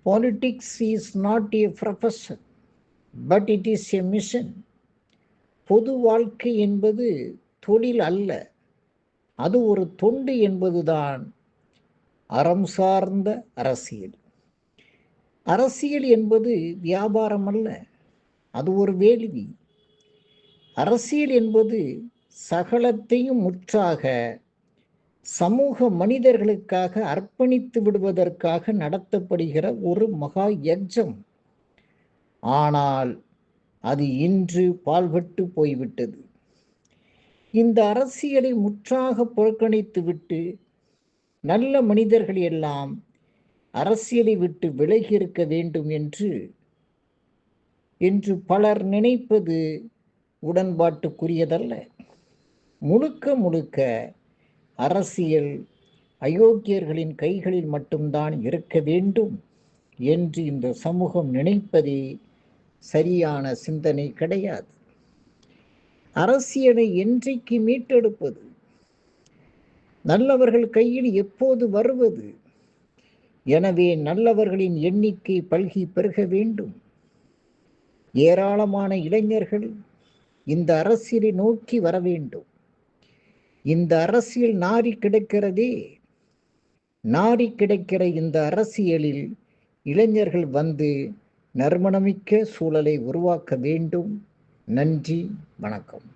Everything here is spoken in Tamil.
Politics is not a profession, but it is a mission. பொது வாழ்க்கை என்பது தொழில் அல்ல, அது ஒரு தொண்டு என்பதுதான் அறம் சார்ந்த அரசியல். அரசியல் என்பது வியாபாரம் அல்ல, அது ஒரு வேள்வி. அரசியல் என்பது சகலத்தையும் முற்றாக சமூக மனிதர்களுக்காக அர்ப்பணித்து விடுவதற்காக நடத்தப்படுகிற ஒரு மகா யஜ்ஜம். ஆனால் அது இன்று பாழ்பட்டு போய்விட்டது. இந்த அரசியலை முற்றாக புறக்கணித்துவிட்டு நல்ல மனிதர்கள் எல்லாம் அரசியலை விட்டு விலகி இருக்க வேண்டும் என்று பலர் நினைப்பது உடன்பாட்டுக்குரியதல்ல. முழுக்க முழுக்க அரசியல் அயோக்கியர்களின் கைகளில் மட்டும்தான் இருக்க வேண்டும் என்று இந்த சமூகம் நினைப்பதே சரியான சிந்தனை கிடையாது. அரசியலை என்றைக்கு மீட்டெடுப்பது? நல்லவர்கள் கையில் எப்போது வருவது? எனவே நல்லவர்களின் எண்ணிக்கை பல்கி பெருக வேண்டும். ஏராளமான இளைஞர்கள் இந்த அரசியலை நோக்கி வர வேண்டும். இந்த அரசியல் நாறி கிடக்கிறதே, நாறி கிடக்கிற இந்த அரசியலில் இளைஞர்கள் வந்து நறுமணமிக்க சூழலை உருவாக்க வேண்டும். நன்றி, வணக்கம்.